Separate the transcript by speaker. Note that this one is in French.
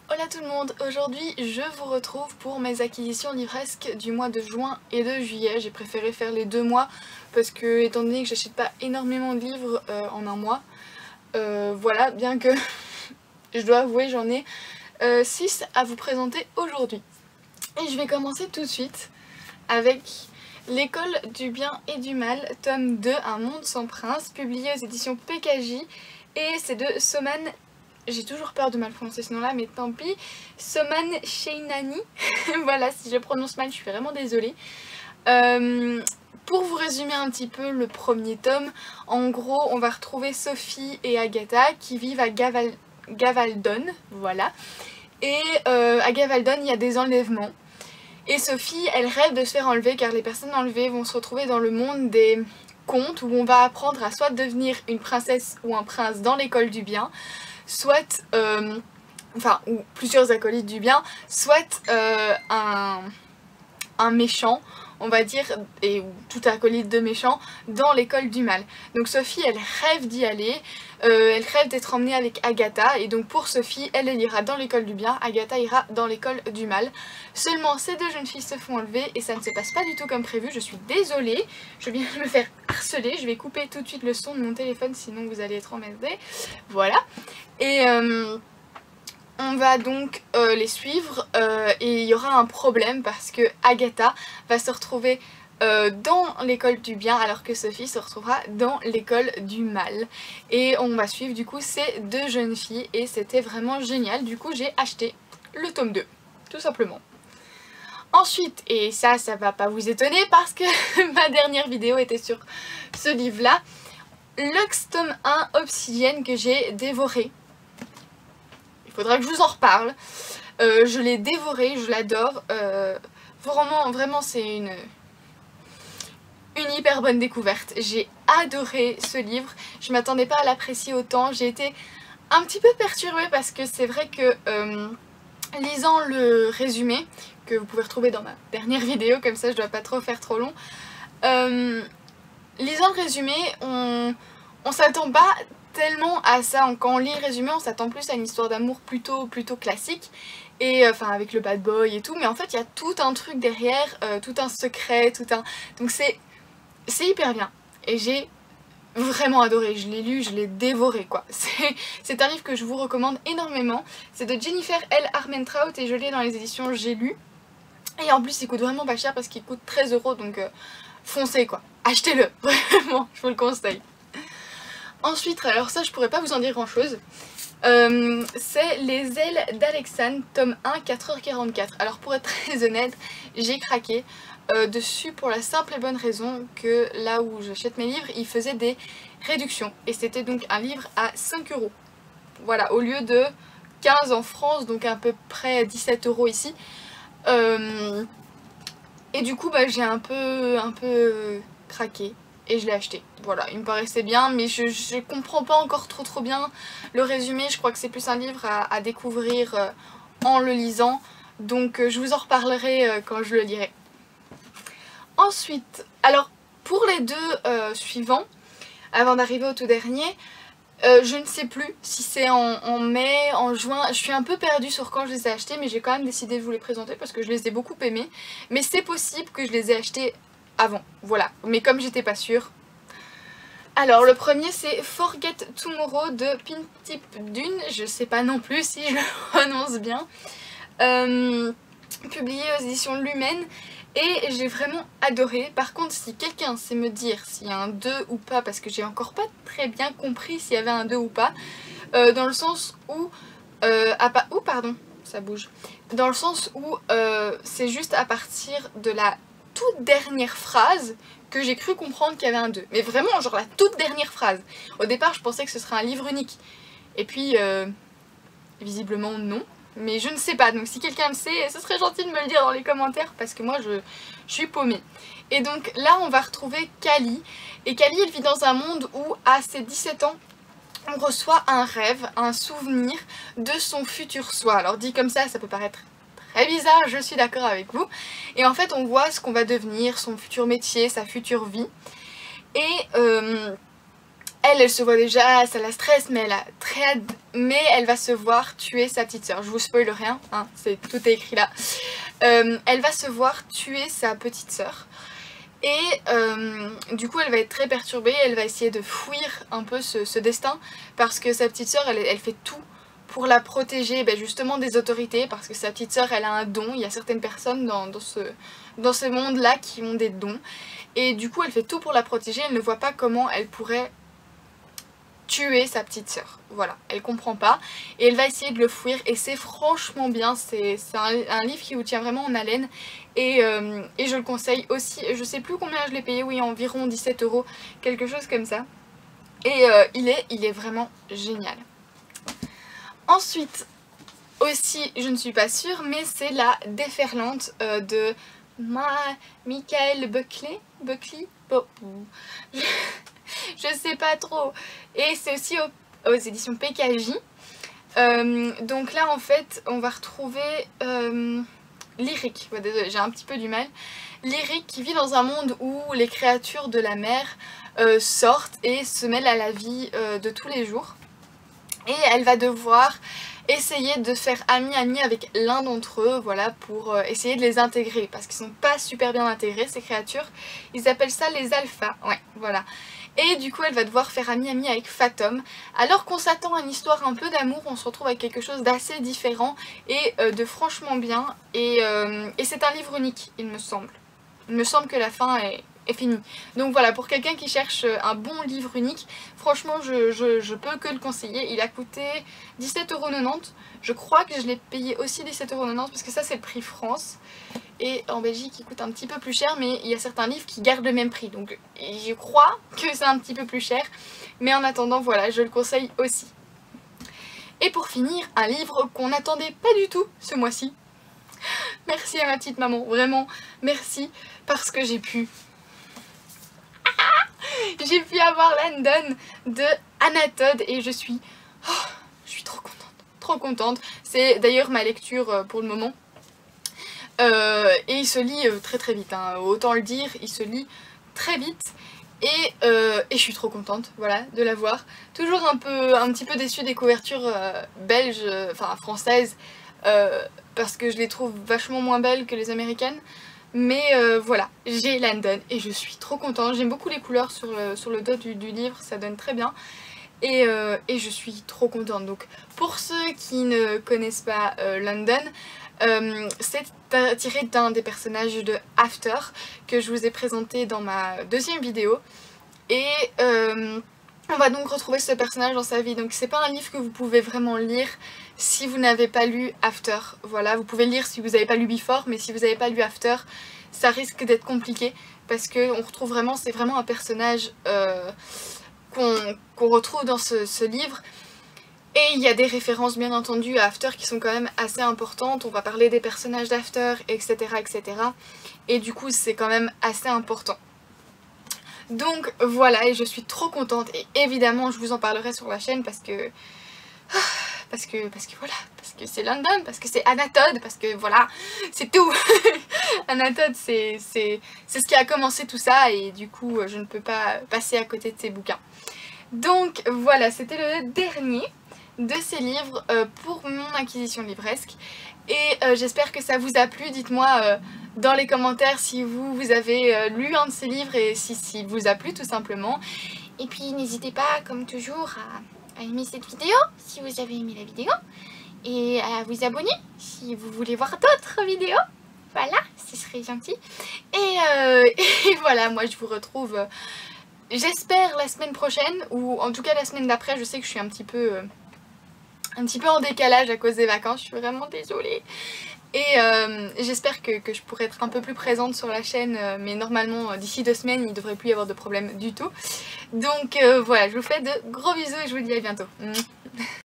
Speaker 1: Hola tout le monde, aujourd'hui je vous retrouve pour mes acquisitions livresques du mois de juin et de juillet. J'ai préféré faire les 2 mois parce que étant donné que j'achète pas énormément de livres en un mois, voilà, bien que je dois avouer j'en ai 6 à vous présenter aujourd'hui. Et je vais commencer tout de suite avec L'école du bien et du mal, tome 2, Un monde sans prince, publié aux éditions PKJ, et c'est de Soman, j'ai toujours peur de mal prononcer ce nom-là, mais tant pis, Soman Sheinani. Voilà, si je prononce mal, je suis vraiment désolée. Pour vous résumer un petit peu le premier tome, en gros, on va retrouver Sophie et Agatha qui vivent à Gavaldon, voilà. Et à Gavaldon, il y a des enlèvements. Et Sophie, elle rêve de se faire enlever car les personnes enlevées vont se retrouver dans le monde des contes où on va apprendre à soit devenir une princesse ou un prince dans l'école du bien, soit, ou plusieurs acolytes du bien, soit un méchant, on va dire, ou tout acolyte de méchant, dans l'école du mal. Donc Sophie, elle rêve d'y aller, elle rêve d'être emmenée avec Agatha, et donc pour Sophie, elle ira dans l'école du bien, Agatha ira dans l'école du mal. Seulement, ces deux jeunes filles se font enlever, et ça ne se passe pas du tout comme prévu, je suis désolée, je viens de me faire harceler, je vais couper tout de suite le son de mon téléphone, sinon vous allez être emmerdés. Voilà, et on va donc les suivre et il y aura un problème parce que Agatha va se retrouver dans l'école du bien alors que Sophie se retrouvera dans l'école du mal. Et on va suivre du coup ces deux jeunes filles et c'était vraiment génial. Du coup j'ai acheté le tome 2, tout simplement. Ensuite, et ça va pas vous étonner parce que ma dernière vidéo était sur ce livre-là, Lux tome 1 Obsidienne que j'ai dévoré. Faudra que je vous en reparle. Je l'ai dévoré, je l'adore. Vraiment c'est une hyper bonne découverte. J'ai adoré ce livre. Je m'attendais pas à l'apprécier autant. J'ai été un petit peu perturbée parce que c'est vrai que lisant le résumé, que vous pouvez retrouver dans ma dernière vidéo, comme ça je dois pas trop faire trop long. Lisant le résumé, on s'attend pas tellement à ça. Quand on lit le résumé, on s'attend plus à une histoire d'amour plutôt classique, et enfin avec le bad boy et tout, mais en fait il y a tout un truc derrière, tout un secret, donc c'est hyper bien et j'ai vraiment adoré. Je l'ai lu, je l'ai dévoré quoi. C'est un livre que je vous recommande énormément. C'est de Jennifer L. Armentrout et je l'ai dans les éditions J'ai lu, et en plus il coûte vraiment pas cher parce qu'il coûte 13 €, donc foncez quoi, achetez-le, vraiment, je vous le conseille. Ensuite, alors ça je pourrais pas vous en dire grand chose, c'est Les ailes d'Alexandre, tome 1, 4h44. Alors pour être très honnête, j'ai craqué dessus pour la simple et bonne raison que là où j'achète mes livres, ils faisaient des réductions. Et c'était donc un livre à 5 €. Voilà, au lieu de 15 en France, donc à peu près 17 € ici. Et du coup j'ai un peu craqué et je l'ai acheté. Voilà, il me paraissait bien, mais je comprends pas encore trop bien le résumé. Je crois que c'est plus un livre à découvrir en le lisant, donc je vous en reparlerai quand je le lirai. Ensuite, alors pour les deux suivants, avant d'arriver au tout dernier, je ne sais plus si c'est en mai, en juin, je suis un peu perdue sur quand je les ai achetés, mais j'ai quand même décidé de vous les présenter parce que je les ai beaucoup aimés. Mais c'est possible que je les ai achetés avant, voilà, mais comme j'étais pas sûre. Alors le premier c'est Forget Tomorrow de Pintip Dune, je sais pas non plus si je le prononce bien, publié aux éditions Lumen. Et j'ai vraiment adoré. Par contre, si quelqu'un sait me dire s'il y a un 2 ou pas, parce que j'ai encore pas très bien compris s'il y avait un 2 ou pas, dans le sens où... pardon, ça bouge. Dans le sens où c'est juste à partir de la toute dernière phrase que j'ai cru comprendre qu'il y avait un 2. Mais vraiment, genre la toute dernière phrase. Au départ, je pensais que ce serait un livre unique. Et puis, visiblement non. Mais je ne sais pas, donc si quelqu'un le sait, ce serait gentil de me le dire dans les commentaires parce que moi je suis paumée. Et donc là on va retrouver Kali. Et Kali elle vit dans un monde où à ses 17 ans on reçoit un rêve, un souvenir de son futur soi. Alors dit comme ça peut paraître très bizarre, je suis d'accord avec vous. Et en fait on voit ce qu'on va devenir, son futur métier, sa future vie. Et elle se voit déjà, ça la stresse, mais elle a très hâte, mais elle va se voir tuer sa petite sœur. Je vous spoil rien, hein, tout est écrit là. Elle va se voir tuer sa petite sœur. Et du coup elle va être très perturbée, elle va essayer de fuir un peu ce destin parce que sa petite sœur elle fait tout pour la protéger justement des autorités, parce que sa petite sœur elle a un don, il y a certaines personnes dans ce monde là qui ont des dons, et du coup elle fait tout pour la protéger, elle ne voit pas comment elle pourrait tuer sa petite sœur, voilà, elle comprend pas et elle va essayer de le fuir, et c'est franchement bien, c'est un livre qui vous tient vraiment en haleine, et je le conseille aussi. Je sais plus combien je l'ai payé, oui, environ 17 €, quelque chose comme ça, et il est vraiment génial. Ensuite aussi, je ne suis pas sûre, mais c'est la déferlante de Michael Buckley, je sais pas trop, et c'est aussi aux éditions PKJ. Donc là en fait on va retrouver Lyric, ouais, désolée, j'ai un petit peu du mal. Lyric qui vit dans un monde où les créatures de la mer sortent et se mêlent à la vie de tous les jours, et elle va devoir essayer de faire ami avec l'un d'entre eux, voilà, pour essayer de les intégrer, parce qu'ils sont pas super bien intégrés ces créatures, ils appellent ça les alphas, ouais, voilà. Et du coup elle va devoir faire ami avec Fatum. Alors qu'on s'attend à une histoire un peu d'amour, on se retrouve avec quelque chose d'assez différent et de franchement bien, et c'est un livre unique, il me semble. Il me semble que la fin est finie. Donc voilà, pour quelqu'un qui cherche un bon livre unique, franchement je peux que le conseiller. Il a coûté 17,90 €. Je crois que je l'ai payé aussi 17,90 € parce que ça c'est le prix France. Et en Belgique il coûte un petit peu plus cher, mais il y a certains livres qui gardent le même prix. Donc je crois que c'est un petit peu plus cher. Mais en attendant, voilà, je le conseille aussi. Et pour finir, un livre qu'on n'attendait pas du tout ce mois-ci. Merci à ma petite maman, vraiment merci, parce que j'ai pu avoir London de Anna Todd, et je suis trop contente. C'est d'ailleurs ma lecture pour le moment. Et il se lit très vite, hein. Autant le dire, il se lit très vite. Et je suis trop contente, voilà, de l'avoir. Toujours un petit peu déçue des couvertures belges, enfin françaises, parce que je les trouve vachement moins belles que les américaines. Mais voilà, j'ai London et je suis trop contente. J'aime beaucoup les couleurs sur le dos du livre, ça donne très bien. Et je suis trop contente. Donc pour ceux qui ne connaissent pas London, c'est tiré d'un des personnages de After que je vous ai présenté dans ma deuxième vidéo. Et on va donc retrouver ce personnage dans sa vie. Donc c'est pas un livre que vous pouvez vraiment lire si vous n'avez pas lu After. Voilà, vous pouvez le lire si vous n'avez pas lu Before, mais si vous n'avez pas lu After, ça risque d'être compliqué, parce qu'on retrouve vraiment, c'est vraiment un personnage qu'on retrouve dans ce livre. Et il y a des références bien entendu à After qui sont quand même assez importantes. On va parler des personnages d'After, etc., etc. Et du coup c'est quand même assez important. Donc voilà, et je suis trop contente, et évidemment je vous en parlerai sur la chaîne parce que voilà, parce que c'est London, parce que c'est Anna Todd, parce que voilà, c'est tout. Anna Todd c'est ce qui a commencé tout ça, et du coup je ne peux pas passer à côté de ces bouquins. Donc voilà, c'était le dernier de ces livres pour mon acquisition livresque, et j'espère que ça vous a plu. Dites-moi dans les commentaires si vous avez lu un de ces livres et s'il vous a plu tout simplement. Et puis n'hésitez pas comme toujours à aimer cette vidéo si vous avez aimé la vidéo, et à vous abonner si vous voulez voir d'autres vidéos. Voilà, ce serait gentil. Et voilà, moi je vous retrouve j'espère la semaine prochaine, ou en tout cas la semaine d'après. Je sais que je suis un petit peu en décalage à cause des vacances, je suis vraiment désolée. Et j'espère que je pourrai être un peu plus présente sur la chaîne, mais normalement d'ici 2 semaines il ne devrait plus y avoir de problème du tout. Donc voilà, je vous fais de gros bisous et je vous dis à bientôt.